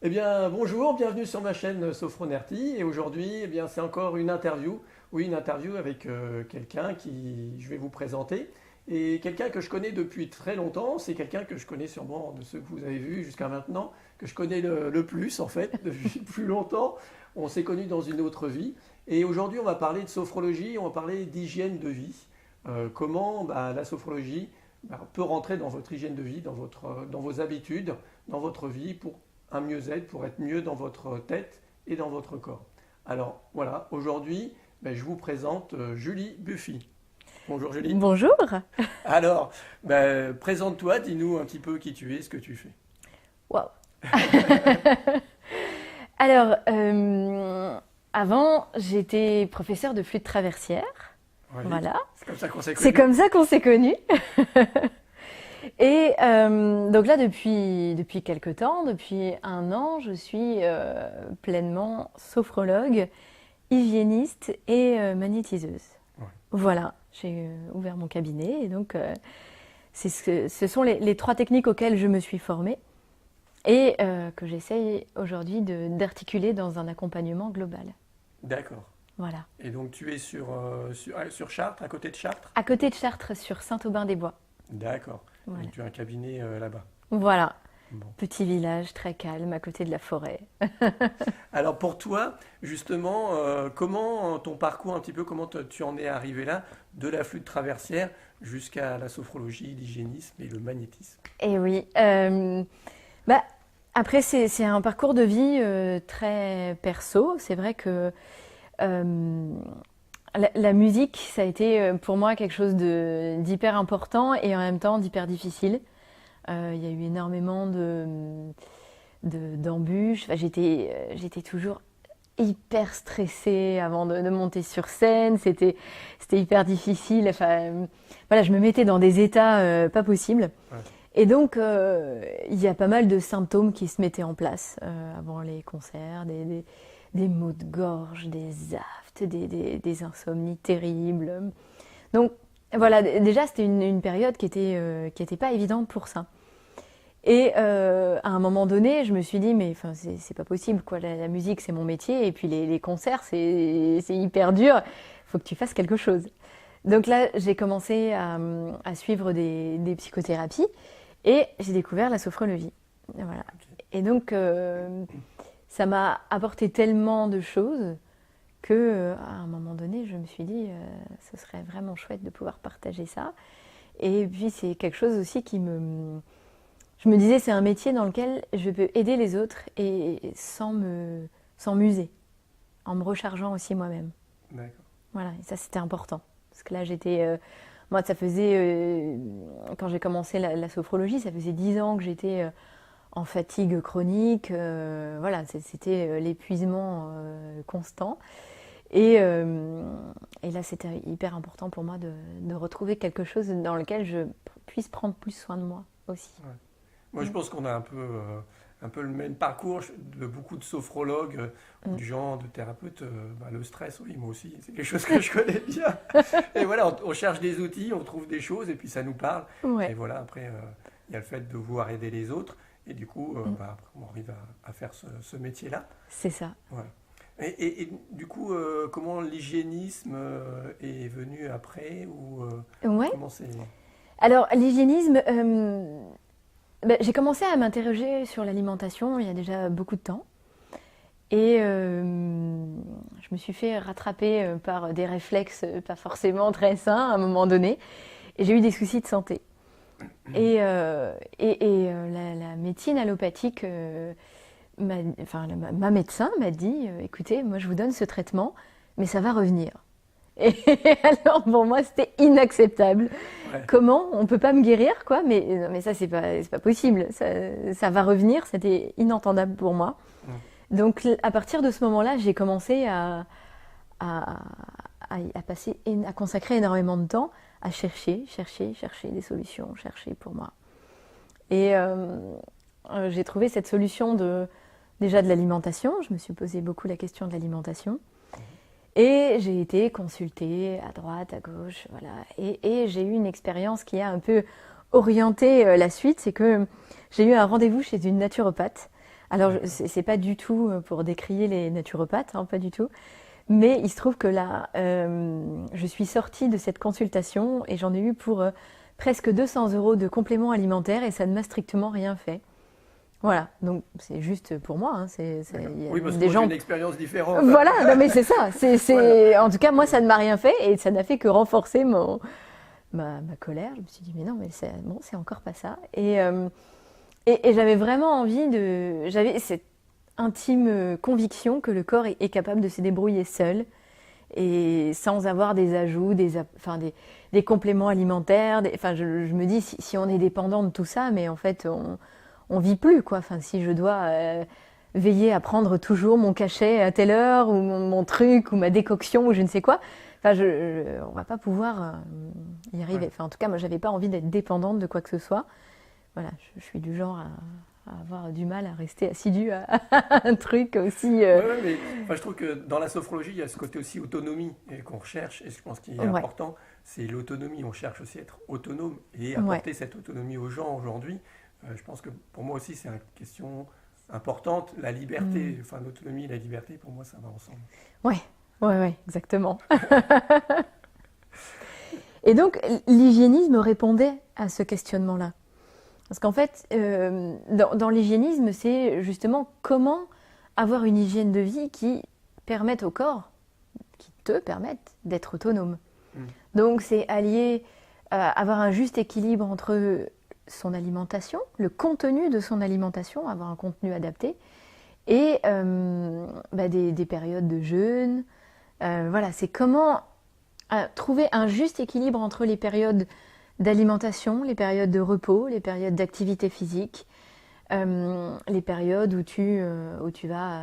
Eh bien, bonjour, bienvenue sur ma chaîne Sophronerty. Et aujourd'hui, eh bien, c'est encore une interview. Oui, une interview avec quelqu'un qui je vais vous présenter. Et quelqu'un que je connais depuis très longtemps. C'est quelqu'un que je connais sûrement de ceux que vous avez vus jusqu'à maintenant, que je connais le plus en fait, depuis plus longtemps. On s'est connus dans une autre vie. Et aujourd'hui, on va parler de sophrologie, on va parler d'hygiène de vie. Comment la sophrologie peut rentrer dans votre hygiène de vie, dans vos habitudes, dans votre vie pour un mieux-être, pour être mieux dans votre tête et dans votre corps. Alors voilà, aujourd'hui, je vous présente Julie Buffy. Bonjour Julie. Bonjour. Alors, présente-toi, dis-nous un petit peu qui tu es, ce que tu fais. Waouh. Alors, avant, j'étais professeure de flûte traversière. Oui, Voilà. c'est comme ça qu'on s'est C'est connus. comme ça qu'on s'est connus. Et donc là, depuis quelque temps, depuis 1 an, je suis pleinement sophrologue, hygiéniste et magnétiseuse. Ouais. Voilà, j'ai ouvert mon cabinet et donc ce sont les 3 techniques auxquelles je me suis formée et que j'essaye aujourd'hui d'articuler dans un accompagnement global. D'accord. Voilà. Et donc tu es sur Chartres, à côté de Chartres? À côté de Chartres, sur Saint-Aubin-des-Bois. D'accord. Voilà. Donc tu as un cabinet là-bas. Voilà. Bon. Petit village très calme à côté de la forêt. Alors pour toi, justement, comment ton parcours un petit peu, tu en es arrivé là, de la flûte traversière jusqu'à la sophrologie, l'hygiénisme et le magnétisme? Et oui. Bah, après, c'est un parcours de vie très perso. C'est vrai que euh, la musique, ça a été pour moi quelque chose d'hyper important et en même temps d'hyper difficile. Il y a eu énormément d'embûches. Enfin, j'étais toujours hyper stressée avant de monter sur scène. C'était hyper difficile. Enfin, voilà, je me mettais dans des états pas possibles. Ouais. Et donc, il y a pas mal de symptômes qui se mettaient en place avant les concerts, des maux de gorge, des aphtes, des insomnies terribles. Donc, voilà, déjà, c'était une période qui était pas évidente pour ça. Et à un moment donné, je me suis dit, mais enfin, c'est pas possible, quoi. La musique, c'est mon métier, et puis les concerts, c'est hyper dur. Il faut que tu fasses quelque chose. Donc là, j'ai commencé à suivre des psychothérapies, et j'ai découvert la sophrologie. Voilà. Ok. Et donc, ça m'a apporté tellement de choses que, à un moment donné, je me suis dit, ce serait vraiment chouette de pouvoir partager ça. Et puis, c'est quelque chose aussi je me disais, c'est un métier dans lequel je peux aider les autres et sans m'user, en me rechargeant aussi moi-même. D'accord. Voilà, et ça c'était important. Parce que là moi ça faisait, quand j'ai commencé la sophrologie, ça faisait 10 ans que j'étais en fatigue chronique. Voilà, c'était l'épuisement constant. Et là c'était hyper important pour moi de retrouver quelque chose dans lequel je puisse prendre plus soin de moi aussi. Ouais. Moi, je pense qu'on a un peu le même parcours de beaucoup de sophrologues ou Mm. du genre de thérapeutes. Le stress, oui, moi aussi, c'est quelque chose que je connais bien. Et voilà, on cherche des outils, on trouve des choses et puis ça nous parle. Et Ouais. voilà, après, il y a le fait de vouloir aider les autres. Et du coup, Mm. après, on arrive à faire ce métier-là. C'est ça. Voilà. Et du coup, comment l'hygiénisme est venu après ou Ouais. comment c'est... Alors, l'hygiénisme, j'ai commencé à m'interroger sur l'alimentation il y a déjà beaucoup de temps. Et je me suis fait rattraper par des réflexes pas forcément très sains à un moment donné. Et j'ai eu des soucis de santé. La médecine allopathique, ma médecin m'a dit, écoutez, moi je vous donne ce traitement, mais ça va revenir. Et alors pour moi c'était inacceptable. Ouais. Comment on peut pas me guérir, quoi? Mais non, mais ça c'est pas possible. Ça va revenir. C'était inentendable pour moi. Mm. Donc à partir de ce moment-là, j'ai commencé à, à consacrer énormément de temps à chercher des solutions, chercher pour moi. Et j'ai trouvé cette solution déjà de l'alimentation. Je me suis posé beaucoup la question de l'alimentation. Et j'ai été consultée à droite, à gauche, voilà. Et j'ai eu une expérience qui a un peu orienté la suite. C'est que j'ai eu un rendez-vous chez une naturopathe Alors, D'accord. c'est pas du tout pour décrier les naturopathes, hein, pas du tout. Mais il se trouve que là, je suis sortie de cette consultation et j'en ai eu pour presque 200 € de compléments alimentaires et ça ne m'a strictement rien fait. Voilà, donc c'est juste pour moi, hein, D'accord. il y a Oui, parce que des moi j'ai gens. une expérience différente. Voilà, non mais c'est ça. Voilà. En tout cas, moi, ça ne m'a rien fait et ça n'a fait que renforcer ma colère. Je me suis dit, mais non, mais bon, c'est encore pas ça. Et j'avais vraiment envie j'avais cette intime conviction que le corps est capable de se débrouiller seul et sans avoir des ajouts, des compléments alimentaires. Enfin, je me dis, si on est dépendant de tout ça, mais en fait, on vit plus, quoi. Enfin, si je dois veiller à prendre toujours mon cachet à telle heure, ou mon truc, ou ma décoction, ou je ne sais quoi, enfin, on va pas pouvoir y arriver. Ouais. Enfin, en tout cas, moi, j'avais pas envie d'être dépendante de quoi que ce soit. Voilà, je suis du genre à avoir du mal à rester assidue à un truc aussi. Ouais, mais enfin, je trouve que dans la sophrologie, il y a ce côté aussi autonomie qu'on recherche. Et je pense qu'il est Ouais, important, c'est l'autonomie. On cherche aussi à être autonome et ouais. apporter cette autonomie aux gens aujourd'hui. Je pense que pour moi aussi, c'est une question importante. La liberté, Mm. enfin l'autonomie et la liberté, pour moi, ça va ensemble. Ouais, ouais, ouais, exactement. Et donc, l'hygiénisme répondait à ce questionnement-là. Parce qu'en fait, dans l'hygiénisme, c'est justement comment avoir une hygiène de vie qui permette au corps, qui te permette d'être autonome. Mm. Donc, c'est allier, avoir un juste équilibre entre son alimentation, le contenu de son alimentation, avoir un contenu adapté, et des périodes de jeûne. Voilà, c'est comment trouver un juste équilibre entre les périodes d'alimentation, les périodes de repos, les périodes d'activité physique, les périodes où tu vas,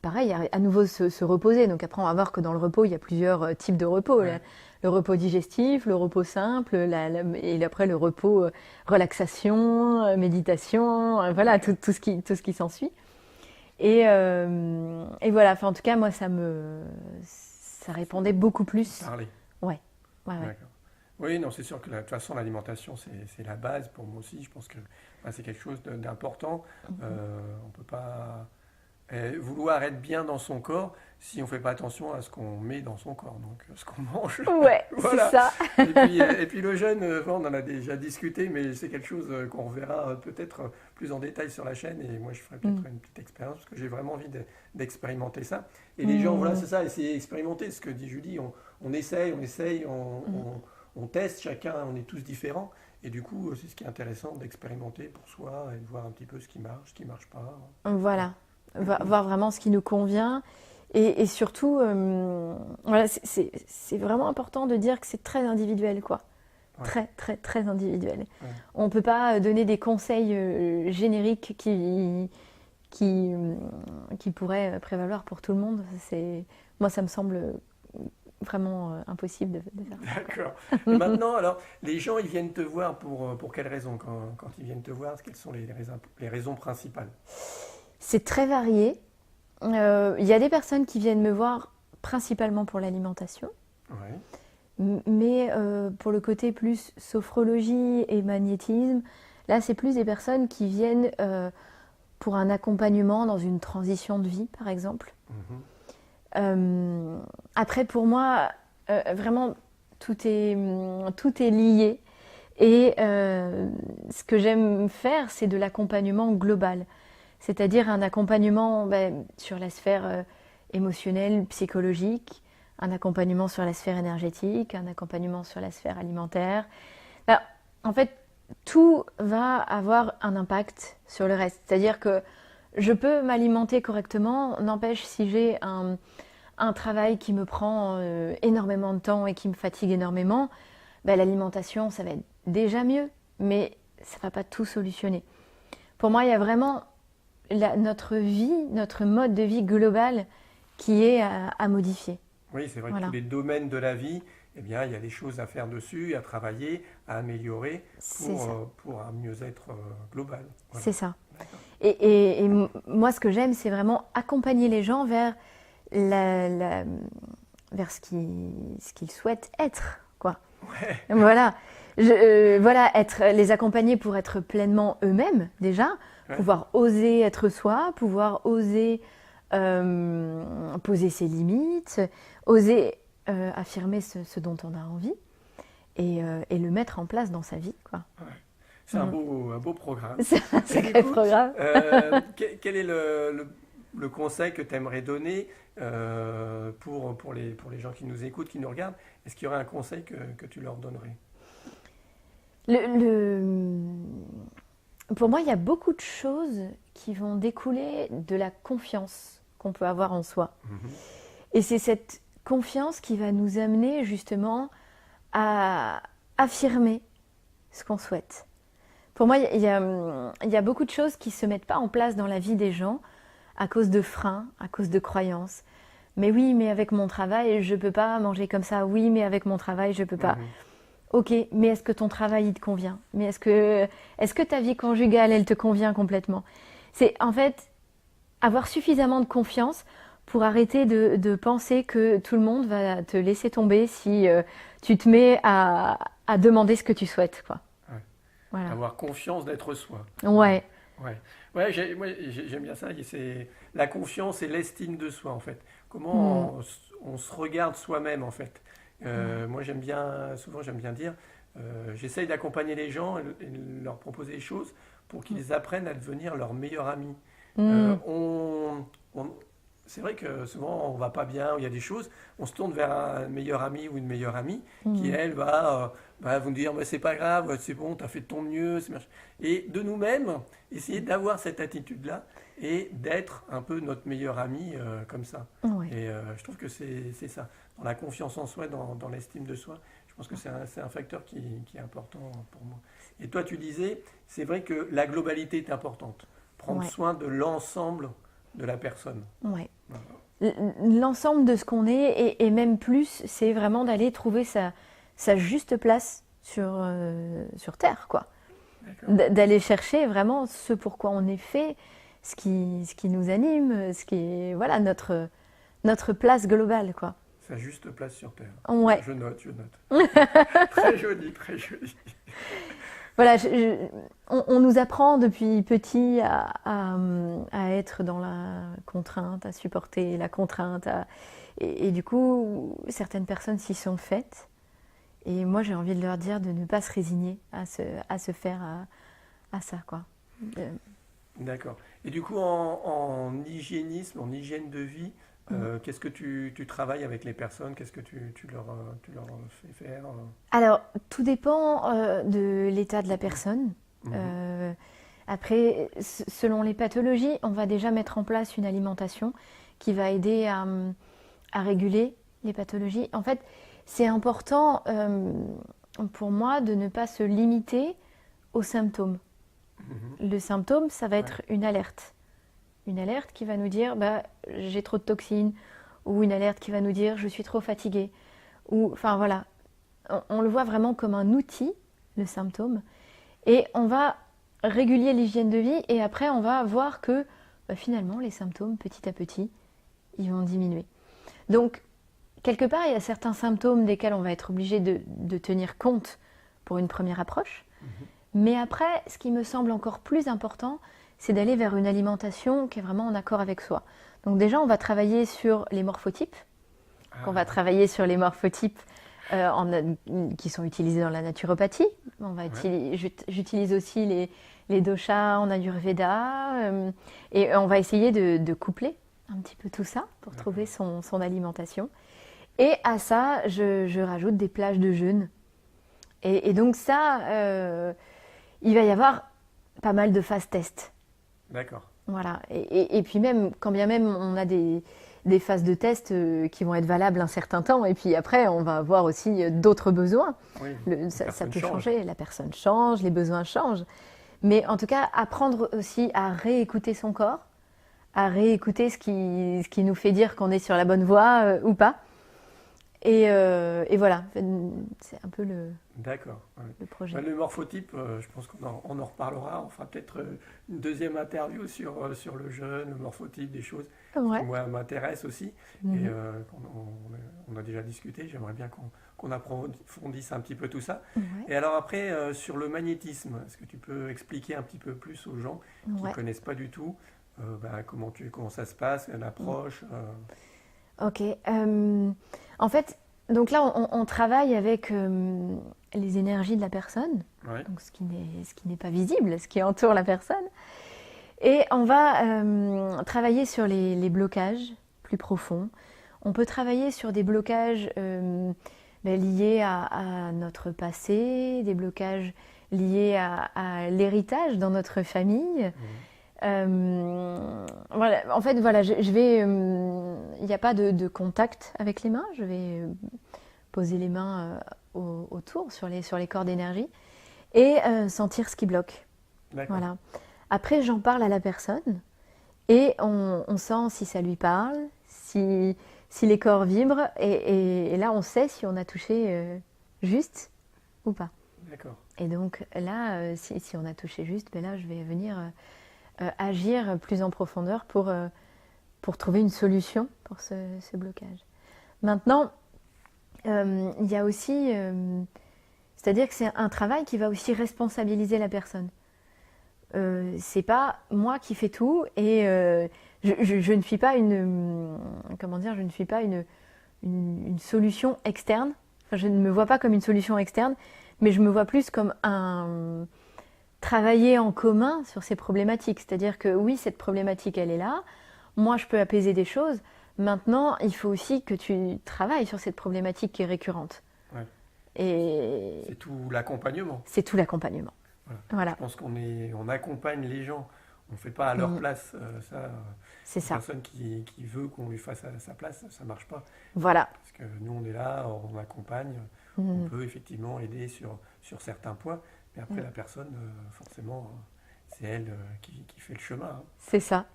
pareil, à nouveau se reposer. Donc après, on va voir que dans le repos, il y a plusieurs types de repos. Ouais. Le repos digestif, le repos simple, et après le repos relaxation, méditation, voilà, D'accord. tout ce qui s'ensuit. Et voilà, enfin, en tout cas, moi, ça répondait beaucoup plus. Parler. Ouais, ouais, ouais. D'accord. Oui, non, c'est sûr que de toute façon, l'alimentation, c'est la base pour moi aussi. Je pense que c'est quelque chose d'important. On ne peut pas vouloir être bien dans son corps si on ne fait pas attention à ce qu'on met dans son corps, donc ce qu'on mange. Ouais, c'est Voilà. ça. Et puis le jeûne, on en a déjà discuté, mais c'est quelque chose qu'on reverra peut-être plus en détail sur la chaîne. Et moi, je ferai peut-être Mm. une petite expérience parce que j'ai vraiment envie d'expérimenter ça. Et les gens, voilà, Mm. c'est ça, essayer d'expérimenter. Ce que dit Julie, on essaye, Mm. on teste, chacun, on est tous différents. Et du coup, c'est ce qui est intéressant d'expérimenter pour soi et de voir un petit peu ce qui marche pas. Voilà, voir vraiment ce qui nous convient. Et surtout, voilà, c'est vraiment important de dire que c'est très individuel, quoi. Ouais, Très, très, très individuel. ouais. On ne peut pas donner des conseils génériques qui, qui pourraient prévaloir pour tout le monde. Moi, ça me semble vraiment impossible de faire ça. D'accord. Et maintenant, alors, les gens, ils viennent te voir pour quelles raisons quand ils viennent te voir? Quelles sont les raisons principales? C'est très varié. Il y a des personnes qui viennent me voir principalement pour l'alimentation, Ouais. mais pour le côté plus sophrologie et magnétisme, là c'est plus des personnes qui viennent pour un accompagnement dans une transition de vie, par exemple. Mhm. Après, pour moi, vraiment, tout est lié. Et ce que j'aime faire, c'est de l'accompagnement global. C'est-à-dire un accompagnement sur la sphère émotionnelle, psychologique, un accompagnement sur la sphère énergétique, un accompagnement sur la sphère alimentaire. En fait, tout va avoir un impact sur le reste. C'est-à-dire que je peux m'alimenter correctement, n'empêche si j'ai un travail qui me prend énormément de temps et qui me fatigue énormément, l'alimentation, ça va être déjà mieux, mais ça ne va pas tout solutionner. Pour moi, il y a vraiment notre vie, notre mode de vie global qui est à modifier. Oui, c'est vrai que Voilà. tous les domaines de la vie, eh bien, il y a des choses à faire dessus, à travailler, à améliorer C'est ça. pour un mieux-être global. Voilà. C'est ça. D'accord. Et moi, ce que j'aime, c'est vraiment accompagner les gens vers, vers ce qu'ils souhaitent être, quoi. Ouais, Voilà. Voilà, les accompagner pour être pleinement eux-mêmes déjà, pouvoir oser être soi, pouvoir oser poser ses limites, oser affirmer ce dont on a envie et le mettre en place dans sa vie, quoi. Ouais. C'est un beau programme. C'est un sacré programme. Quel est le conseil que tu aimerais donner pour les gens qui nous écoutent, qui nous regardent? Est-ce qu'il y aurait un conseil que tu leur donnerais? Pour moi, il y a beaucoup de choses qui vont découler de la confiance qu'on peut avoir en soi. Et c'est cette confiance qui va nous amener justement à affirmer ce qu'on souhaite. Pour moi, il y a beaucoup de choses qui ne se mettent pas en place dans la vie des gens à cause de freins, à cause de croyances. Mais oui, mais avec mon travail, je ne peux pas manger comme ça. Oui, mais avec mon travail, je ne peux pas. Ok, mais est-ce que ton travail, il te convient? Mais est-ce que ta vie conjugale, elle te convient complètement? C'est en fait avoir suffisamment de confiance pour arrêter de penser que tout le monde va te laisser tomber si tu te mets à demander ce que tu souhaites, quoi. Ouais. Voilà. Avoir confiance d'être soi. Ouais. Ouais, j'aime bien ça. C'est la confiance et l'estime de soi, en fait. Comment on se regarde soi-même, en fait. Moi, souvent j'aime bien dire, j'essaye d'accompagner les gens et leur proposer des choses pour qu'ils apprennent à devenir leur meilleur ami. C'est vrai que souvent on va pas bien, ou il y a des choses, on se tourne vers un meilleur ami ou une meilleure amie qui, elle, va vous dire bah, c'est pas grave, c'est bon, tu as fait de ton mieux. Et de nous-mêmes, essayer d'avoir cette attitude-là et d'être un peu notre meilleur ami comme ça. Ouais. Et je trouve que c'est ça. Dans la confiance en soi, dans l'estime de soi, je pense que c'est un facteur qui est important pour moi. Et toi, tu disais, c'est vrai que la globalité est importante. Prendre soin de l'ensemble de la personne. Ouais. L'ensemble de ce qu'on est, et même plus, c'est vraiment d'aller trouver sa juste place sur Terre, quoi. D'aller chercher vraiment ce pourquoi on est fait, ce qui nous anime, ce qui est voilà, notre place globale, quoi. Sa juste place sur Terre. Ouais. Je note. Très joli, très joli. Voilà, on nous apprend depuis petit à être dans la contrainte, à supporter la contrainte. Et du coup, certaines personnes s'y sont faites. Et moi, j'ai envie de leur dire de ne pas se résigner à se faire à ça, quoi. D'accord. Et du coup, en hygiénisme, en hygiène de vie, qu'est-ce que tu travailles avec les personnes? Qu'est-ce que tu leur fais faire? Alors, tout dépend de l'état de la personne. Après, selon les pathologies, on va déjà mettre en place une alimentation qui va aider à réguler les pathologies. En fait, c'est important pour moi de ne pas se limiter aux symptômes. Le symptôme, ça va être une alerte. Une alerte qui va nous dire bah, j'ai trop de toxines, ou une alerte qui va nous dire je suis trop fatiguée. Ou, enfin voilà, on le voit vraiment comme un outil, le symptôme, et on va réguler l'hygiène de vie, et après on va voir que bah, finalement les symptômes, petit à petit, ils vont diminuer. Donc, quelque part, il y a certains symptômes desquels on va être obligé de tenir compte pour une première approche. Mais après, ce qui me semble encore plus important, c'est d'aller vers une alimentation qui est vraiment en accord avec soi. Donc déjà, on va travailler sur les morphotypes. On va travailler sur les morphotypes qui sont utilisés dans la naturopathie. J'utilise aussi les doshas en Ayurveda. Et on va essayer de coupler un petit peu tout ça pour trouver son alimentation. Et à ça, je rajoute des plages de jeûne. Et donc ça, il va y avoir pas mal de phases tests. D'accord. Voilà. Et puis même, quand bien même on a des phases de test qui vont être valables un certain temps, et puis après on va avoir aussi d'autres besoins. Oui, ça peut changer, la personne change, les besoins changent. Mais en tout cas, apprendre aussi à réécouter son corps, à réécouter ce qui nous fait dire qu'on est sur la bonne voie ou pas. Et voilà, c'est un peu le projet. Le morphotype, je pense qu'on en reparlera. On fera peut-être une deuxième interview sur le jeûne, le morphotype, des choses qui moi m'intéressent aussi. Et on a déjà discuté. J'aimerais bien qu'on approfondisse un petit peu tout ça. Ouais. Et alors après, sur le magnétisme, est-ce que tu peux expliquer un petit peu plus aux gens qui ne Ouais. connaissent pas du tout comment ça se passe, l'approche Ok. En fait, donc là, on travaille avec les énergies de la personne, Ouais, donc ce qui n'est pas visible, ce qui entoure la personne. Et on va travailler sur les blocages plus profonds. On peut travailler sur des blocages liés à notre passé, des blocages liés à l'héritage dans notre famille. Voilà, en fait, voilà, je vais. Il n'y a pas de contact avec les mains. Je vais poser les mains autour sur les corps d'énergie et sentir ce qui bloque. d'accord. Voilà. Après, j'en parle à la personne et on sent si ça lui parle, si les corps vibrent et là, on sait si on a touché juste ou pas. D'accord. Et donc là, si on a touché juste, ben là, je vais venir agir plus en profondeur pour trouver une solution pour ce blocage. Maintenant, il y a aussi, c'est-à-dire que c'est un travail qui va aussi responsabiliser la personne. C'est pas moi qui fais tout et je ne suis pas comment dire, je ne suis pas une solution externe. Enfin, je ne me vois pas comme une solution externe, mais je me vois plus comme travailler en commun sur ces problématiques. C'est-à-dire que oui, cette problématique, elle est là. Moi, je peux apaiser des choses. Maintenant, il faut aussi que tu travailles sur cette problématique qui est récurrente. Ouais. Et C'est tout l'accompagnement. c'est tout l'accompagnement. Voilà. Je pense on accompagne les gens. On ne fait pas à leur place. C'est Une ça. personne qui veut qu'on lui fasse à sa place, ça ne marche pas. Voilà. Parce que nous, on est là, on accompagne. On peut effectivement aider sur certains points. Mais après, la personne, forcément, c'est elle qui fait le chemin. Hein. C'est ça.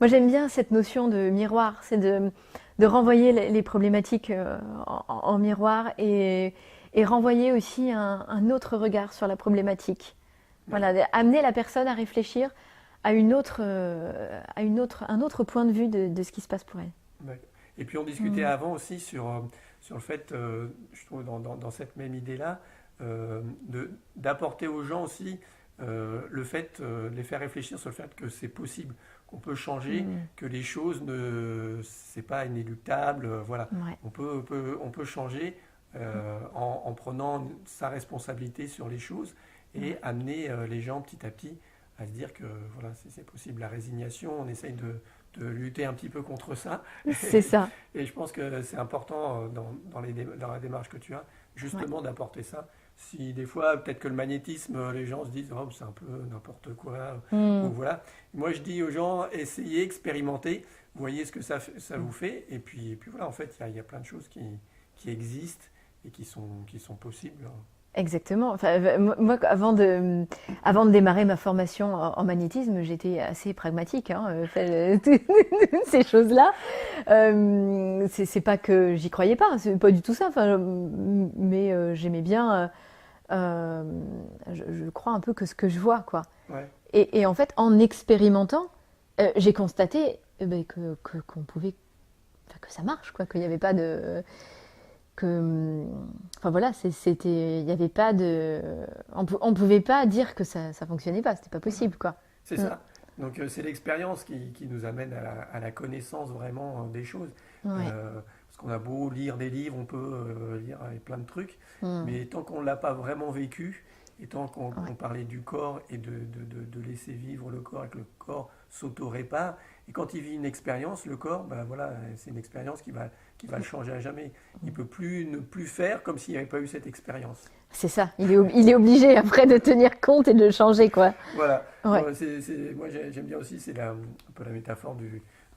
Moi, j'aime bien cette notion de miroir. C'est de renvoyer les problématiques en miroir et renvoyer aussi un autre regard sur la problématique. Voilà, amener la personne à réfléchir à un autre point de vue de ce qui se passe pour elle. Ouais. Et puis on discutait avant aussi sur le fait, je trouve dans cette même idée-là, d'apporter aux gens aussi le fait, de les faire réfléchir sur le fait que c'est possible, qu'on peut changer, que les choses c'est pas inéluctable, voilà. Ouais. On peut changer en prenant sa responsabilité sur les choses et amener les gens petit à petit à se dire que voilà, c'est possible. La résignation, on essaye de lutter un petit peu contre ça. C'est ça. Et je pense que c'est important dans la démarche que tu as, justement d'apporter ça. Si des fois, peut-être que le magnétisme, les gens se disent oh, c'est un peu n'importe quoi. Ou voilà. Moi, je dis aux gens essayez, expérimentez, voyez ce que ça vous fait. Et puis voilà, en fait, il y a plein de choses qui existent et qui sont possibles. Exactement. Enfin, moi, avant de démarrer ma formation en magnétisme, j'étais assez pragmatique. Hein, ces choses-là, c'est pas que j'y croyais pas, c'est pas du tout ça. Enfin, mais j'aimais bien. Je crois un peu que ce que je vois, quoi. Ouais. Et en fait, en expérimentant, j'ai constaté qu'on pouvait, enfin, que ça marche, quoi, qu'il n'y avait pas de enfin voilà, il y avait pas de, on pouvait pas dire que ça fonctionnait pas, c'était pas possible, quoi. C'est ça. Donc c'est l'expérience qui nous amène à la connaissance vraiment des choses. Ouais. Parce qu'on a beau lire des livres, on peut lire plein de trucs, mais tant qu'on ne l'a pas vraiment vécu, et tant qu'on parlait du corps et de laisser vivre le corps et que le corps s'auto-répare, et quand il vit une expérience, le corps, ben voilà, c'est une expérience qui va le changer à jamais. Il ne peut plus ne plus faire comme s'il n'y avait pas eu cette expérience. C'est ça, il est obligé après de tenir compte et de changer, quoi. Voilà. Ouais. Moi, j'aime bien aussi, c'est un peu la métaphore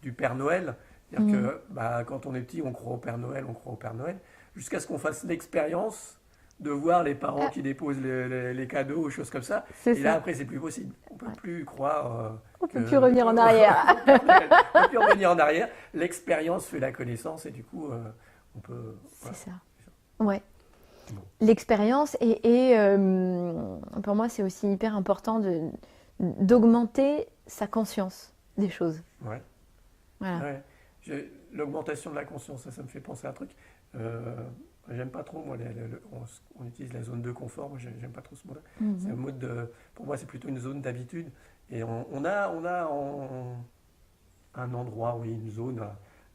du Père Noël. C'est-à-dire que quand on est petit, on croit au Père Noël, jusqu'à ce qu'on fasse l'expérience de voir les parents qui déposent les cadeaux ou choses comme ça. C'est et là, après, c'est plus possible. On ne peut plus croire. On ne peut plus revenir en arrière. On ne peut plus revenir en arrière. L'expérience fait la connaissance et du coup, on peut. C'est Voilà. ça. Ouais. Bon. L'expérience et pour moi, c'est aussi hyper important d'augmenter sa conscience des choses. Ouais. Voilà. Ouais. L'augmentation de la conscience, ça me fait penser à un truc. J'aime pas trop, moi, on utilise la zone de confort, moi j'aime pas trop ce mot-là. C'est un mode pour moi c'est plutôt une zone d'habitude. Et on a un endroit, oui, une zone,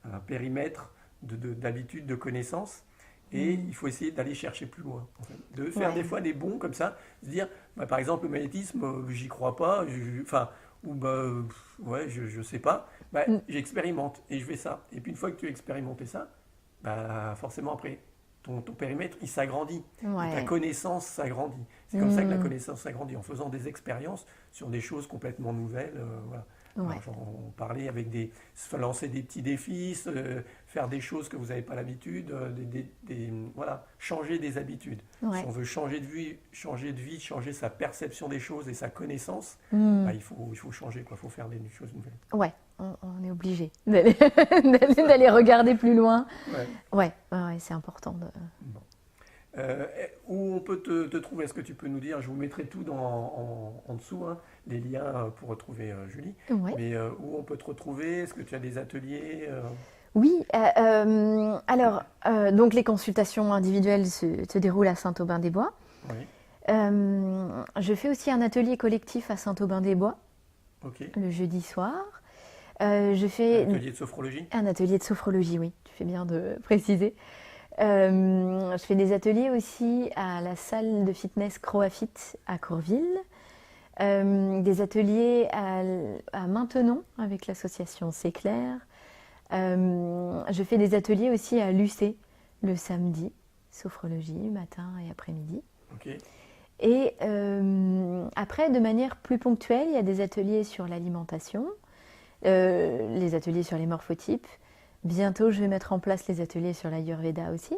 un périmètre d'habitude, de connaissance. Et il faut essayer d'aller chercher plus loin. En fait. De faire des fois des bons comme ça, se dire, bah, par exemple, le magnétisme, j'y crois pas, ou ouais, je sais pas, bah, j'expérimente et je fais ça. Et puis une fois que tu as expérimenté ça, bah, forcément après, ton périmètre, il s'agrandit. Ouais. Ta connaissance s'agrandit. C'est comme ça que la connaissance s'agrandit, en faisant des expériences sur des choses complètement nouvelles. Voilà. Ouais. Alors, on parlait avec lancer des petits défis, faire des choses que vous n'avez pas l'habitude, voilà, changer des habitudes. Ouais. Si on veut changer de vie, changer sa perception des choses et sa connaissance, bah, il faut changer, quoi. Il faut faire des choses nouvelles. Ouais, on est obligé d'aller regarder plus loin. Ouais, c'est important. Bon. Où on peut te trouver, est-ce que tu peux nous dire, je vous mettrai tout en dessous, hein, les liens pour retrouver Julie, mais où on peut te retrouver, est-ce que tu as des ateliers Oui, alors, donc les consultations individuelles se déroulent à Saint-Aubin-des-Bois. Oui. Je fais aussi un atelier collectif à Saint-Aubin-des-Bois, le jeudi soir. Je fais un atelier de sophrologie. Un atelier de sophrologie, oui, tu fais bien de préciser. Je fais des ateliers aussi à la salle de fitness Croafit à Courville, des ateliers à Maintenon avec l'association C'est Clair. Je fais des ateliers aussi à l'UC le samedi, sophrologie, matin et après-midi. Et après, de manière plus ponctuelle, il y a des ateliers sur l'alimentation, les ateliers sur les morphotypes. Bientôt, je vais mettre en place les ateliers sur l'Ayurveda aussi.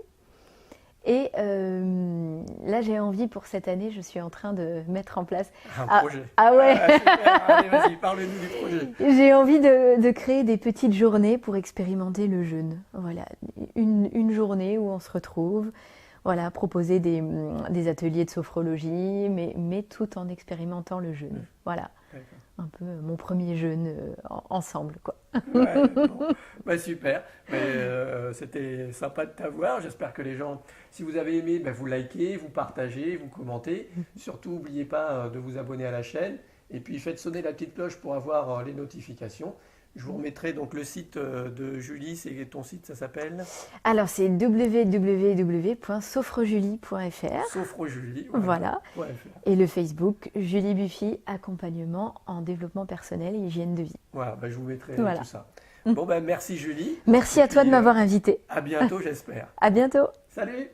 Et là, j'ai envie pour cette année, je suis en train de mettre en place... Un projet. Ah ouais. Super. Allez, vas-y, parle-nous du projet. J'ai envie de créer des petites journées pour expérimenter le jeûne. Voilà, une journée où on se retrouve, voilà, proposer des ateliers de sophrologie, mais tout en expérimentant le jeûne. Voilà. Un peu mon premier jeûne ensemble, quoi. Ouais, bon. Bah, super. C'était sympa de t'avoir. J'espère que les gens, si vous avez aimé, vous likez, vous partagez, vous commentez. Surtout, n'oubliez pas de vous abonner à la chaîne. Et puis, faites sonner la petite cloche pour avoir les notifications. Je vous remettrai donc le site de Julie. C'est ton site, ça s'appelle? Alors, c'est www.sophrojulie.fr. Sophrojulie. Voilà. Et le Facebook, Julie Buffy, accompagnement en développement personnel et hygiène de vie. Voilà, je vous mettrai tout ça. Bon, merci Julie. Merci à toi de m'avoir invitée. À bientôt, j'espère. À bientôt. Salut.